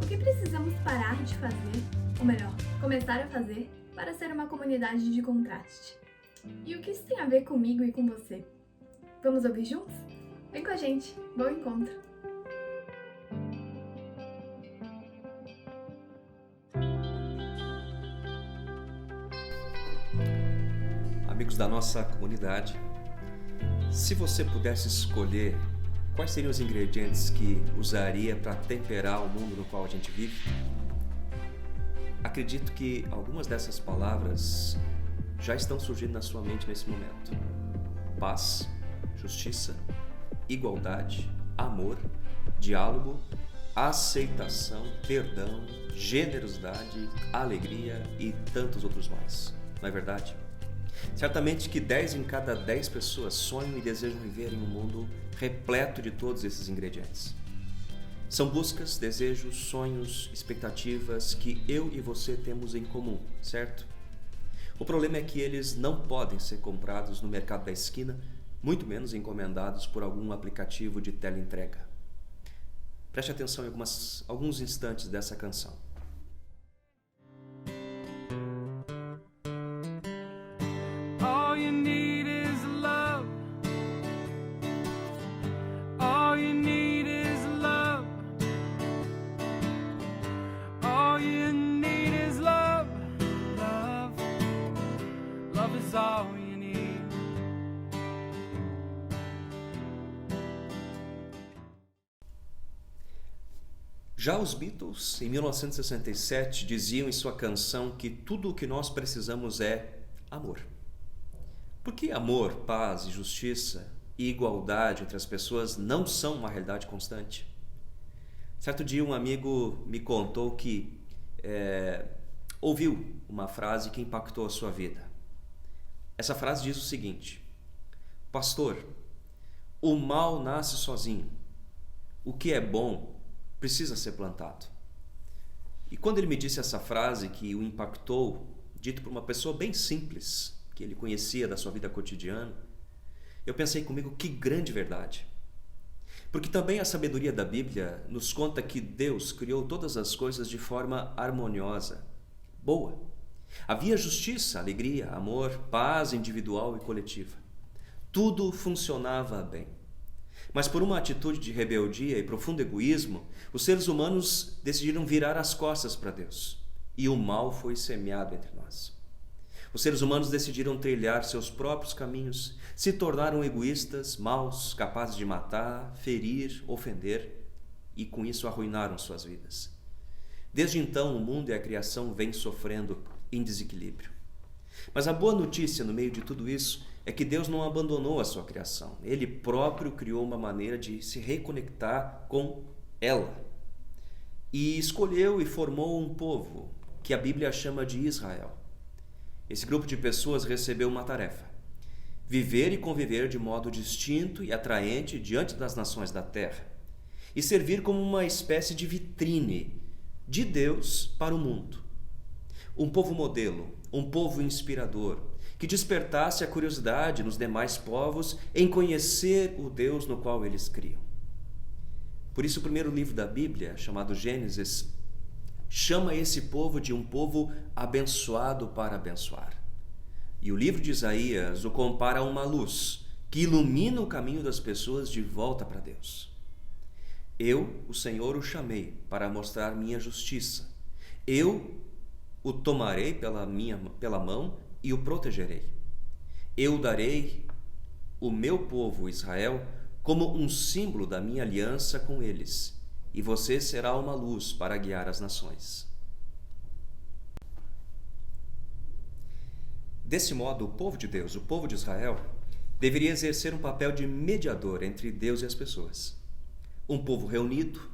que precisamos parar de fazer, ou melhor, começar a fazer, para ser uma comunidade de contraste? E o que isso tem a ver comigo e com você? Vamos ouvir juntos? Vem com a gente, bom encontro! Amigos da nossa comunidade, se você pudesse escolher quais seriam os ingredientes que usaria para temperar o mundo no qual a gente vive, acredito que algumas dessas palavras já estão surgindo na sua mente nesse momento. Paz, justiça, igualdade, amor, diálogo, aceitação, perdão, generosidade, alegria e tantos outros mais. Não é verdade? Certamente que 10 em cada 10 pessoas sonham e desejam viver em um mundo repleto de todos esses ingredientes. São buscas, desejos, sonhos, expectativas que eu e você temos em comum, certo? O problema é que eles não podem ser comprados no mercado da esquina, muito menos encomendados por algum aplicativo de teleentrega. Preste atenção em alguns instantes dessa canção. All you need is love. All you need is love. All you need is love. Love. Love is all you need. Já os Beatles, em 1967, diziam em sua canção que tudo o que nós precisamos é amor. Porque amor, paz e justiça e igualdade entre as pessoas não são uma realidade constante? Certo dia um amigo me contou que ouviu uma frase que impactou a sua vida. Essa frase diz o seguinte: pastor, o mal nasce sozinho. O que é bom precisa ser plantado. E quando ele me disse essa frase que o impactou, dito por uma pessoa bem simples, que ele conhecia da sua vida cotidiana, eu pensei comigo, que grande verdade. Porque também a sabedoria da Bíblia nos conta que Deus criou todas as coisas de forma harmoniosa, boa. Havia justiça, alegria, amor, paz individual e coletiva. Tudo funcionava bem. Mas por uma atitude de rebeldia e profundo egoísmo, os seres humanos decidiram virar as costas para Deus. E o mal foi semeado entre nós. Os seres humanos decidiram trilhar seus próprios caminhos, se tornaram egoístas, maus, capazes de matar, ferir, ofender e com isso arruinaram suas vidas. Desde então, o mundo e a criação vêm sofrendo em desequilíbrio. Mas a boa notícia no meio de tudo isso é que Deus não abandonou a sua criação. Ele próprio criou uma maneira de se reconectar com ela. E escolheu e formou um povo que a Bíblia chama de Israel. Esse grupo de pessoas recebeu uma tarefa: viver e conviver de modo distinto e atraente diante das nações da terra e servir como uma espécie de vitrine de Deus para o mundo. Um povo modelo, um povo inspirador, que despertasse a curiosidade nos demais povos em conhecer o Deus no qual eles criam. Por isso, o primeiro livro da Bíblia, chamado Gênesis, chama esse povo de um povo abençoado para abençoar. E o livro de Isaías o compara a uma luz que ilumina o caminho das pessoas de volta para Deus. Eu, o Senhor, o chamei para mostrar minha justiça. Eu o tomarei pela mão e o protegerei. Eu darei o meu povo Israel como um símbolo da minha aliança com eles. E você será uma luz para guiar as nações. Desse modo, o povo de Deus, o povo de Israel, deveria exercer um papel de mediador entre Deus e as pessoas. Um povo reunido,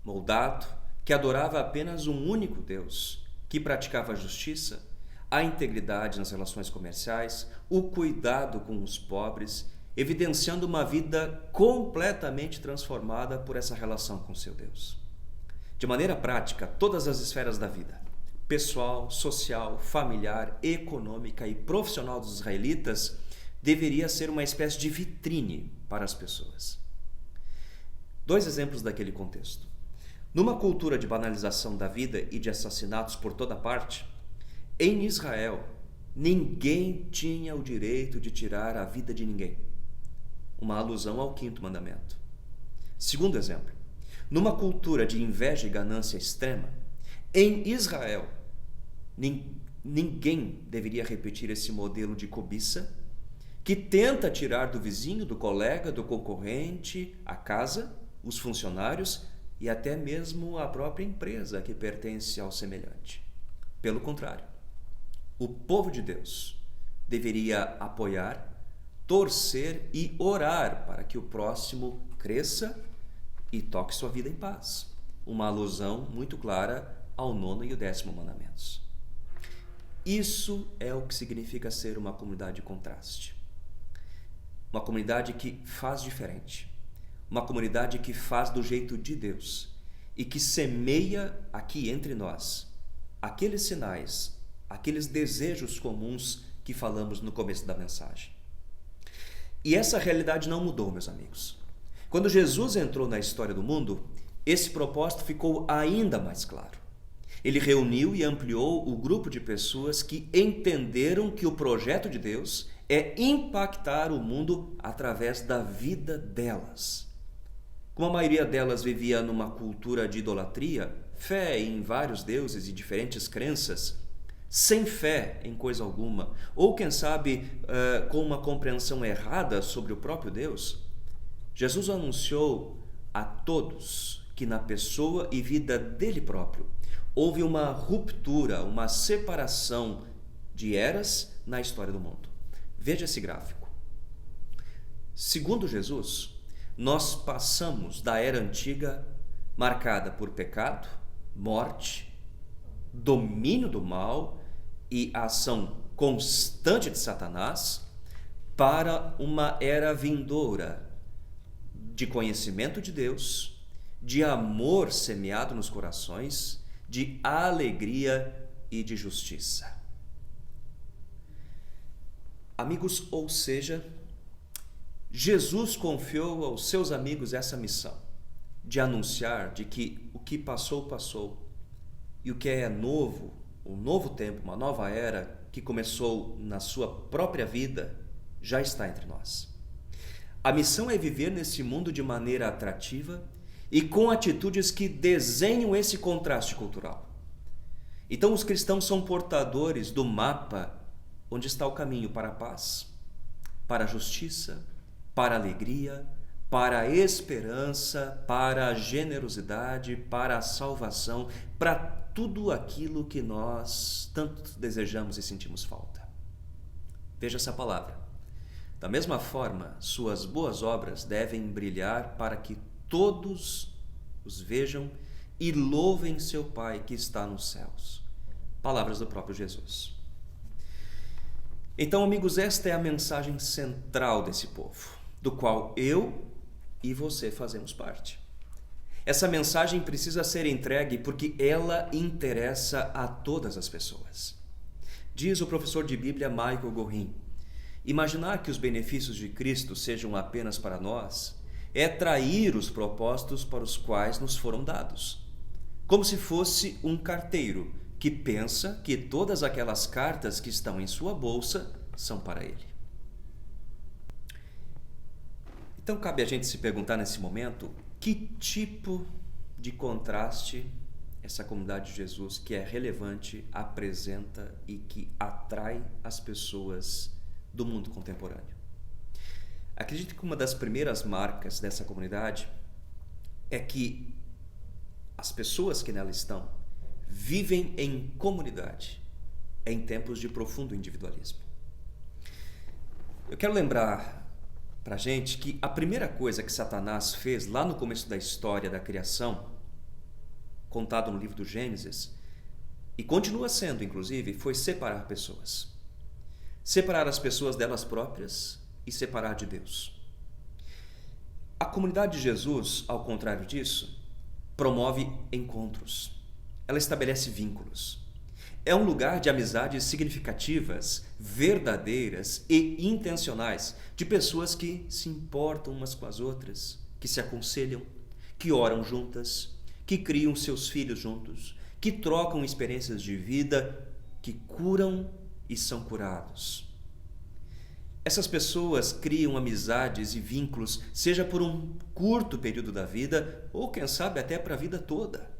moldado, que adorava apenas um único Deus, que praticava a justiça, a integridade nas relações comerciais, o cuidado com os pobres, evidenciando uma vida completamente transformada por essa relação com seu Deus. De maneira prática, todas as esferas da vida, pessoal, social, familiar, econômica e profissional dos israelitas, deveria ser uma espécie de vitrine para as pessoas. Dois exemplos daquele contexto. Numa cultura de banalização da vida e de assassinatos por toda parte, em Israel, ninguém tinha o direito de tirar a vida de ninguém. Uma alusão ao 5º mandamento. Segundo exemplo, numa cultura de inveja e ganância extrema, em Israel, ninguém deveria repetir esse modelo de cobiça que tenta tirar do vizinho, do colega, do concorrente, a casa, os funcionários e até mesmo a própria empresa que pertence ao semelhante. Pelo contrário, o povo de Deus deveria apoiar, torcer e orar para que o próximo cresça e toque sua vida em paz. Uma alusão muito clara ao 9º e o 10º mandamentos. Isso é o que significa ser uma comunidade de contraste. Uma comunidade que faz diferente. Uma comunidade que faz do jeito de Deus e que semeia aqui entre nós aqueles sinais, aqueles desejos comuns que falamos no começo da mensagem. E essa realidade não mudou, meus amigos. Quando Jesus entrou na história do mundo, esse propósito ficou ainda mais claro. Ele reuniu e ampliou o grupo de pessoas que entenderam que o projeto de Deus é impactar o mundo através da vida delas. Como a maioria delas vivia numa cultura de idolatria, fé em vários deuses e diferentes crenças, sem fé em coisa alguma, ou quem sabe com uma compreensão errada sobre o próprio Deus, Jesus anunciou a todos que na pessoa e vida dele próprio houve uma ruptura, uma separação de eras na história do mundo. Veja esse gráfico. Segundo Jesus, nós passamos da era antiga marcada por pecado, morte, domínio do mal e a ação constante de Satanás para uma era vindoura de conhecimento de Deus, de amor semeado nos corações, de alegria e de justiça. Amigos, ou seja, Jesus confiou aos seus amigos essa missão de anunciar de que o que passou, passou, e o que é novo, um novo tempo, uma nova era que começou na sua própria vida, já está entre nós. A missão é viver nesse mundo de maneira atrativa e com atitudes que desenham esse contraste cultural. Então os cristãos são portadores do mapa onde está o caminho para a paz, para a justiça, para a alegria, para a esperança, para a generosidade, para a salvação, para tudo aquilo que nós tanto desejamos e sentimos falta. Veja essa palavra. Da mesma forma, suas boas obras devem brilhar para que todos os vejam e louvem seu Pai que está nos céus. Palavras do próprio Jesus. Então, amigos, esta é a mensagem central desse povo, do qual eu e você fazemos parte. Essa mensagem precisa ser entregue porque ela interessa a todas as pessoas. Diz o professor de Bíblia Michael Gorin, imaginar que os benefícios de Cristo sejam apenas para nós é trair os propósitos para os quais nos foram dados. Como se fosse um carteiro que pensa que todas aquelas cartas que estão em sua bolsa são para ele. Então cabe a gente se perguntar nesse momento que tipo de contraste essa comunidade de Jesus, que é relevante, apresenta e que atrai as pessoas do mundo contemporâneo. Acredito que uma das primeiras marcas dessa comunidade é que as pessoas que nela estão vivem em comunidade em tempos de profundo individualismo. Eu quero lembrar para a gente que a primeira coisa que Satanás fez lá no começo da história da criação, contado no livro do Gênesis, e continua sendo, inclusive, foi separar pessoas. Separar as pessoas delas próprias e separar de Deus. A comunidade de Jesus, ao contrário disso, promove encontros. Ela estabelece vínculos. É um lugar de amizades significativas, verdadeiras e intencionais, de pessoas que se importam umas com as outras, que se aconselham, que oram juntas, que criam seus filhos juntos, que trocam experiências de vida, que curam e são curados. Essas pessoas criam amizades e vínculos, seja por um curto período da vida, ou quem sabe até para a vida toda.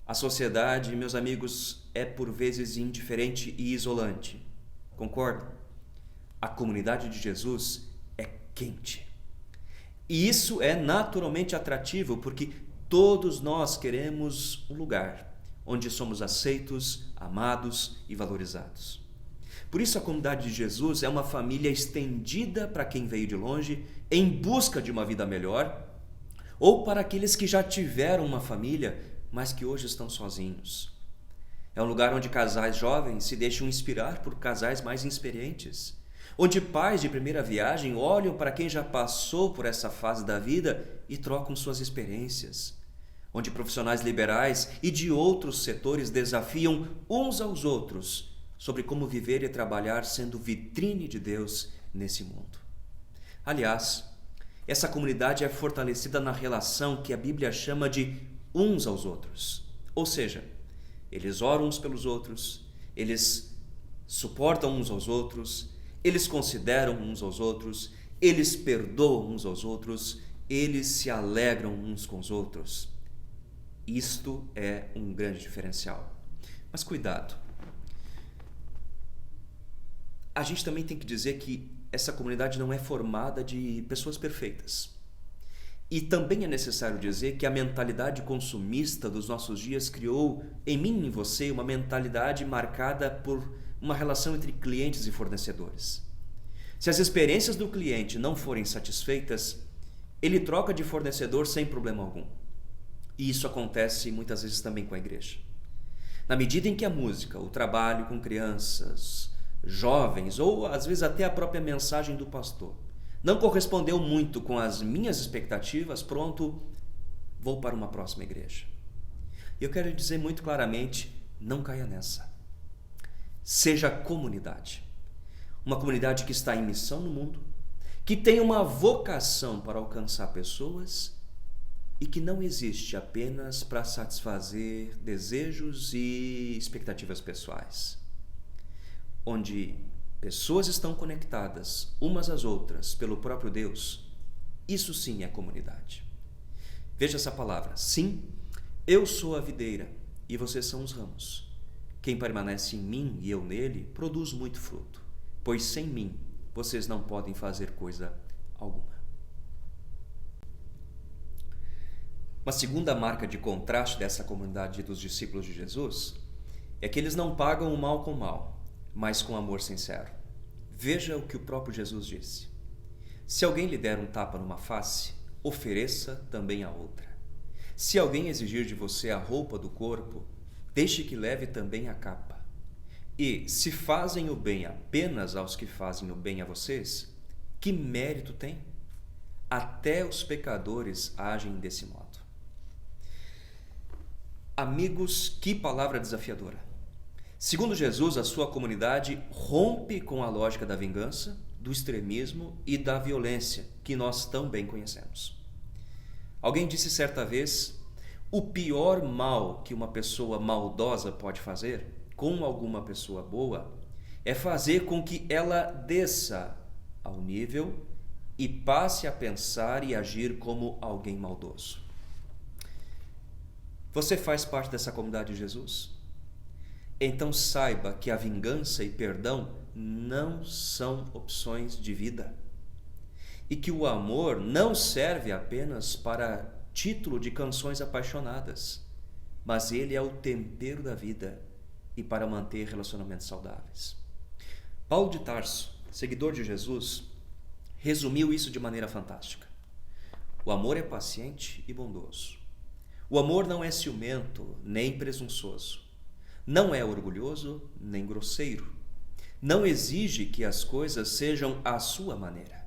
A sociedade, meus amigos, é por vezes indiferente e isolante. Concordam? A comunidade de Jesus é quente. E isso é naturalmente atrativo, porque todos nós queremos um lugar onde somos aceitos, amados e valorizados. Por isso a comunidade de Jesus é uma família estendida para quem veio de longe em busca de uma vida melhor, ou para aqueles que já tiveram uma família, mas que hoje estão sozinhos. É um lugar onde casais jovens se deixam inspirar por casais mais experientes, onde pais de primeira viagem olham para quem já passou por essa fase da vida e trocam suas experiências, onde profissionais liberais e de outros setores desafiam uns aos outros sobre como viver e trabalhar sendo vitrine de Deus nesse mundo. Aliás, essa comunidade é fortalecida na relação que a Bíblia chama de uns aos outros. Ou seja, eles oram uns pelos outros, eles suportam uns aos outros, eles consideram uns aos outros, eles perdoam uns aos outros, eles se alegram uns com os outros. Isto é um grande diferencial. Mas cuidado. A gente também tem que dizer que essa comunidade não é formada de pessoas perfeitas. E também é necessário dizer que a mentalidade consumista dos nossos dias criou em mim e em você uma mentalidade marcada por uma relação entre clientes e fornecedores. Se as experiências do cliente não forem satisfeitas, ele troca de fornecedor sem problema algum. E isso acontece muitas vezes também com a igreja. Na medida em que a música, o trabalho com crianças, jovens ou às vezes até a própria mensagem do pastor não correspondeu muito com as minhas expectativas, pronto, vou para uma próxima igreja. E eu quero dizer muito claramente, não caia nessa. Seja comunidade. Uma comunidade que está em missão no mundo, que tem uma vocação para alcançar pessoas e que não existe apenas para satisfazer desejos e expectativas pessoais. Onde pessoas estão conectadas umas às outras pelo próprio Deus, isso sim é comunidade. Veja essa palavra, sim, eu sou a videira e vocês são os ramos. Quem permanece em mim e eu nele, produz muito fruto, pois sem mim vocês não podem fazer coisa alguma. Uma segunda marca de contraste dessa comunidade dos discípulos de Jesus é que eles não pagam o mal com o mal, mas com amor sincero. Veja o que o próprio Jesus disse. Se alguém lhe der um tapa numa face, ofereça também a outra. Se alguém exigir de você a roupa do corpo, deixe que leve também a capa. E, se fazem o bem apenas aos que fazem o bem a vocês, que mérito tem? Até os pecadores agem desse modo. Amigos, que palavra desafiadora. Segundo Jesus, a sua comunidade rompe com a lógica da vingança, do extremismo e da violência que nós tão bem conhecemos. Alguém disse certa vez, o pior mal que uma pessoa maldosa pode fazer com alguma pessoa boa é fazer com que ela desça ao nível e passe a pensar e agir como alguém maldoso. Você faz parte dessa comunidade de Jesus? Então saiba que a vingança e perdão não são opções de vida. E que o amor não serve apenas para título de canções apaixonadas, mas ele é o tempero da vida e para manter relacionamentos saudáveis. Paulo de Tarso, seguidor de Jesus, resumiu isso de maneira fantástica. O amor é paciente e bondoso. O amor não é ciumento nem presunçoso. Não é orgulhoso nem grosseiro. Não exige que as coisas sejam à sua maneira.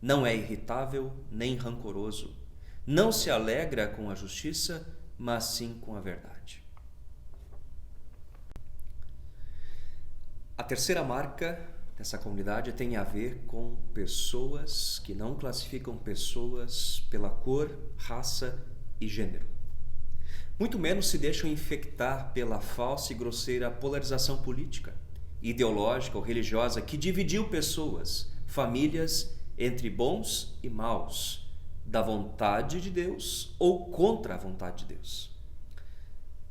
Não é irritável nem rancoroso. Não se alegra com a justiça, mas sim com a verdade. A terceira marca dessa comunidade tem a ver com pessoas que não classificam pessoas pela cor, raça e gênero. Muito menos se deixam infectar pela falsa e grosseira polarização política, ideológica ou religiosa que dividiu pessoas, famílias, entre bons e maus, da vontade de Deus ou contra a vontade de Deus.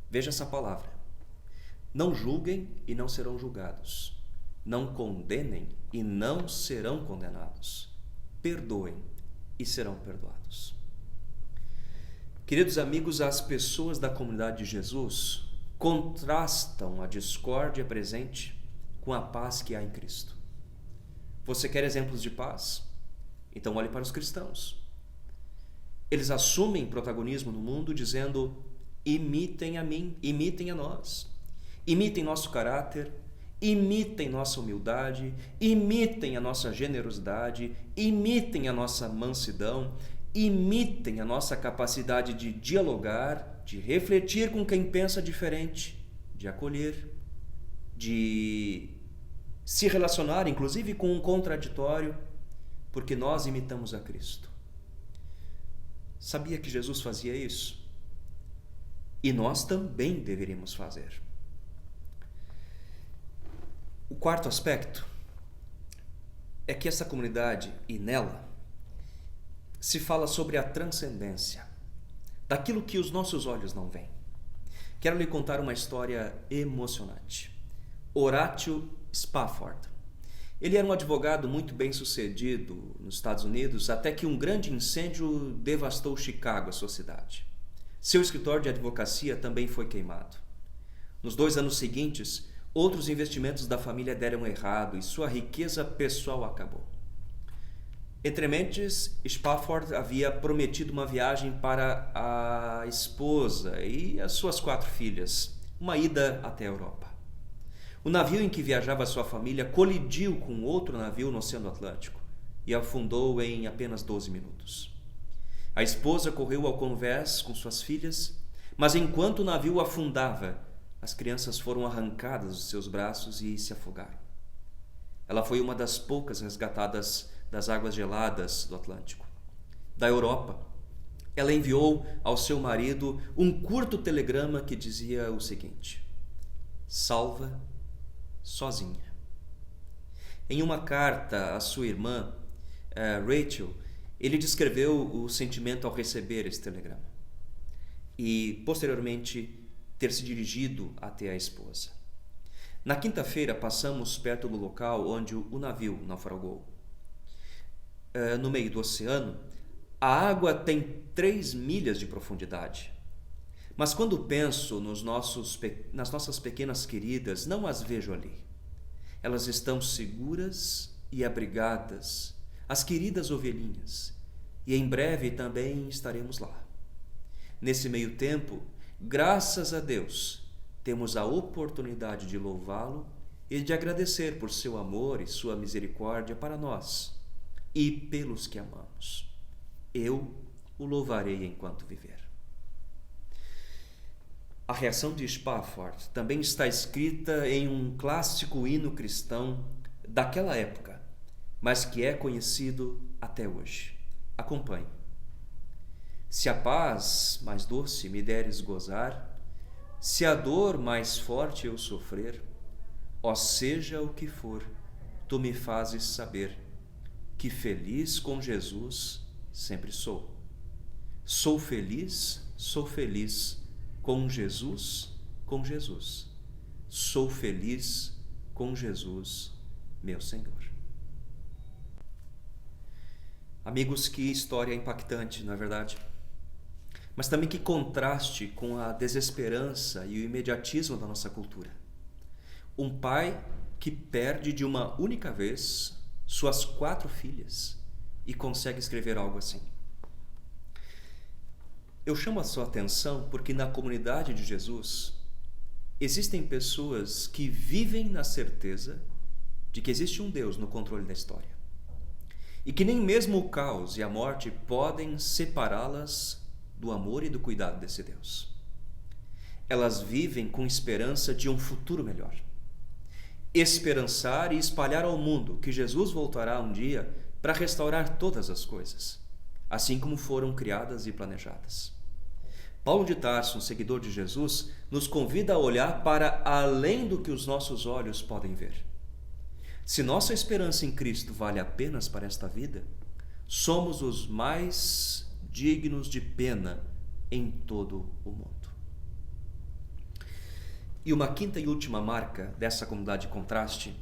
Veja essa palavra. Não julguem e não serão julgados. Não condenem e não serão condenados. Perdoem e serão perdoados. Queridos amigos, as pessoas da comunidade de Jesus contrastam a discórdia presente com a paz que há em Cristo. Você quer exemplos de paz? Então olhe para os cristãos. Eles assumem protagonismo no mundo dizendo: imitem a mim, imitem a nós. Imitem nosso caráter, imitem nossa humildade, imitem a nossa generosidade, imitem a nossa mansidão, imitem a nossa capacidade de dialogar, de refletir com quem pensa diferente, de acolher, de se relacionar, inclusive com um contraditório, porque nós imitamos a Cristo. Sabia que Jesus fazia isso? E nós também deveríamos fazer. O quarto aspecto é que essa comunidade, e nela, se fala sobre a transcendência, daquilo que os nossos olhos não veem. Quero lhe contar uma história emocionante. Horatio Spafford. Ele era um advogado muito bem sucedido nos Estados Unidos, até que um grande incêndio devastou Chicago, a sua cidade. Seu escritório de advocacia também foi queimado. Nos 2 anos seguintes, outros investimentos da família deram errado e sua riqueza pessoal acabou. Entre mentes, Spafford havia prometido uma viagem para a esposa e as suas 4 filhas, uma ida até a Europa. O navio em que viajava sua família colidiu com outro navio no Oceano Atlântico e afundou em apenas 12 minutos. A esposa correu ao convés com suas filhas, mas enquanto o navio afundava, as crianças foram arrancadas dos seus braços e se afogaram. Ela foi uma das poucas resgatadas das águas geladas do Atlântico. Da Europa, ela enviou ao seu marido um curto telegrama que dizia o seguinte: salva sozinha. Em uma carta à sua irmã, Rachel, ele descreveu o sentimento ao receber esse telegrama e, posteriormente, ter se dirigido até a esposa. Na quinta-feira, passamos perto do local onde o navio naufragou. No meio do oceano, a água tem 3 milhas de profundidade. Mas quando penso nas nossas pequenas queridas, não as vejo ali. Elas estão seguras e abrigadas, as queridas ovelhinhas, e em breve também estaremos lá. Nesse meio tempo, graças a Deus, temos a oportunidade de louvá-lo e de agradecer por seu amor e sua misericórdia para nós e pelos que amamos. Eu o louvarei enquanto viver. A reação de Spafford também está escrita em um clássico hino cristão daquela época, mas que é conhecido até hoje. Acompanhe. Se a paz mais doce me deres gozar, se a dor mais forte eu sofrer, ó seja o que for, tu me fazes saber que feliz com Jesus sempre sou. Sou feliz com Jesus, com Jesus. Sou feliz com Jesus, meu Senhor. Amigos, que história impactante, não é verdade? Mas também que contraste com a desesperança e o imediatismo da nossa cultura. Um pai que perde de uma única vez suas 4 filhas e consegue escrever algo assim. Eu chamo a sua atenção porque na comunidade de Jesus existem pessoas que vivem na certeza de que existe um Deus no controle da história e que nem mesmo o caos e a morte podem separá-las do amor e do cuidado desse Deus. Elas vivem com esperança de um futuro melhor. Esperançar e espalhar ao mundo que Jesus voltará um dia para restaurar todas as coisas, assim como foram criadas e planejadas. Paulo de Tarso, um seguidor de Jesus, nos convida a olhar para além do que os nossos olhos podem ver. Se nossa esperança em Cristo vale apenas para esta vida, somos os mais dignos de pena em todo o mundo. E uma quinta e última marca dessa comunidade de contraste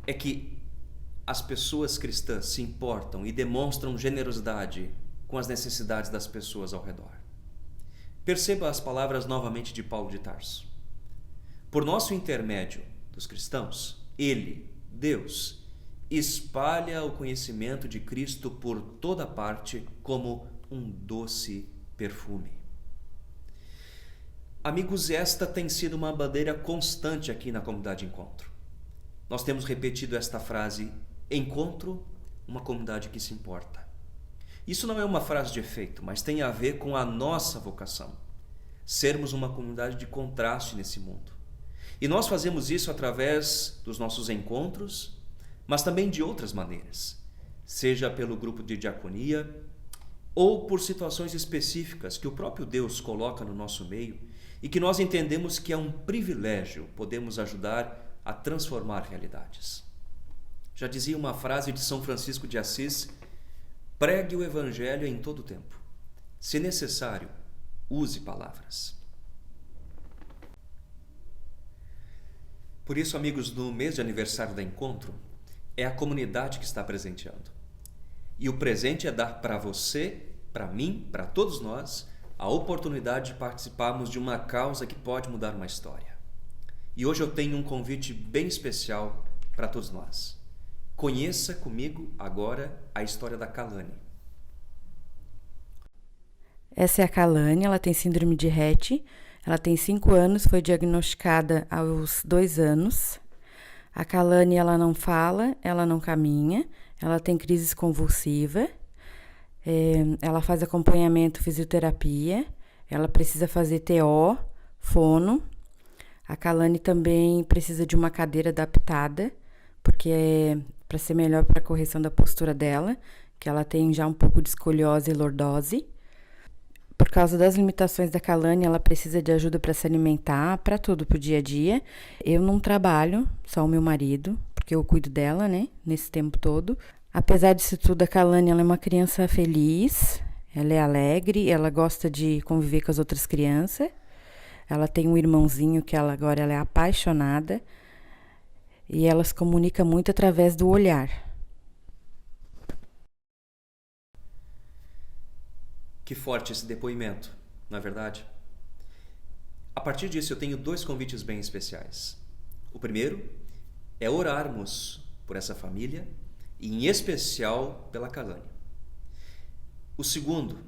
é que as pessoas cristãs se importam e demonstram generosidade com as necessidades das pessoas ao redor. Perceba as palavras novamente de Paulo de Tarso. Por nosso intermédio dos cristãos, Ele, Deus, espalha o conhecimento de Cristo por toda parte como um doce perfume. Amigos, esta tem sido uma bandeira constante aqui na comunidade Encontro. Nós temos repetido esta frase: encontro uma comunidade que se importa. Isso não é uma frase de efeito, mas tem a ver com a nossa vocação. Sermos uma comunidade de contraste nesse mundo. E nós fazemos isso através dos nossos encontros, mas também de outras maneiras. Seja pelo grupo de diaconia ou por situações específicas que o próprio Deus coloca no nosso meio e que nós entendemos que é um privilégio podemos ajudar a transformar realidades. Já dizia uma frase de São Francisco de Assis: pregue o Evangelho em todo o tempo. Se necessário, use palavras. Por isso, amigos, no mês de aniversário da Encontro, é a comunidade que está presenteando. E o presente é dar para você, para mim, para todos nós, a oportunidade de participarmos de uma causa que pode mudar uma história. E hoje eu tenho um convite bem especial para todos nós. Conheça comigo agora a história da Kalani. Essa é a Kalani, ela tem síndrome de Rett, ela tem 5 anos, foi diagnosticada aos 2 anos. A Kalani, ela não fala, ela não caminha, ela tem crises convulsivas, ela faz acompanhamento fisioterapia, ela precisa fazer TO, fono. A Kalani também precisa de uma cadeira adaptada, porque é para ser melhor para a correção da postura dela, que ela tem já um pouco de escoliose e lordose. Por causa das limitações da Kalani, ela precisa de ajuda para se alimentar, para tudo, para o dia a dia. Eu não trabalho, só o meu marido, porque eu cuido dela, né, nesse tempo todo. Apesar disso tudo, a Kalani, ela é uma criança feliz, ela é alegre, ela gosta de conviver com as outras crianças. Ela tem um irmãozinho que ela é apaixonada e ela se comunica muito através do olhar. Que forte esse depoimento, não é verdade? A partir disso, eu tenho 2 convites bem especiais. O primeiro é orarmos por essa família e, em especial, pela Kalani. O segundo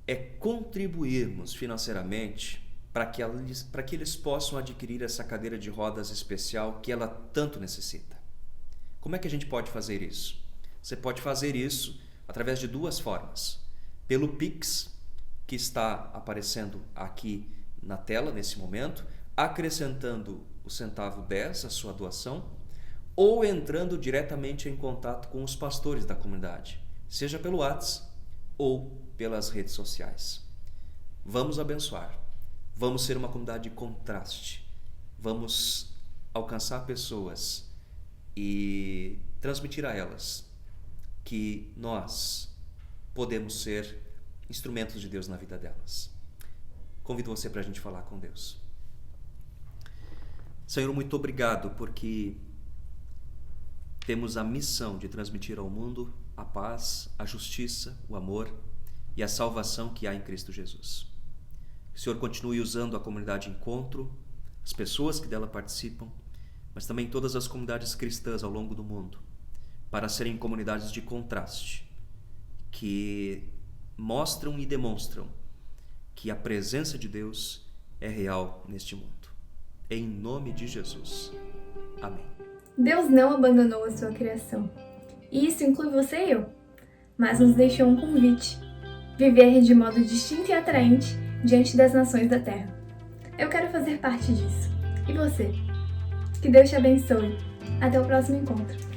é contribuirmos financeiramente para que eles possam adquirir essa cadeira de rodas especial que ela tanto necessita. Como é que a gente pode fazer isso? Você pode fazer isso através de 2 formas. Pelo Pix, que está aparecendo aqui na tela nesse momento, acrescentando o centavo 10 à sua doação, ou entrando diretamente em contato com os pastores da comunidade, seja pelo WhatsApp ou pelas redes sociais. Vamos abençoar, vamos ser uma comunidade de contraste, vamos alcançar pessoas e transmitir a elas que nós podemos ser instrumentos de Deus na vida delas. Convido você para a gente falar com Deus. Senhor, muito obrigado porque temos a missão de transmitir ao mundo a paz, a justiça, o amor e a salvação que há em Cristo Jesus. Que o Senhor continue usando a comunidade Encontro, as pessoas que dela participam, mas também todas as comunidades cristãs ao longo do mundo, para serem comunidades de contraste, que mostram e demonstram que a presença de Deus é real neste mundo. Em nome de Jesus. Amém. Deus não abandonou a sua criação. E isso inclui você e eu. Mas nos deixou um convite: viver de modo distinto e atraente diante das nações da Terra. Eu quero fazer parte disso. E você? Que Deus te abençoe. Até o próximo encontro.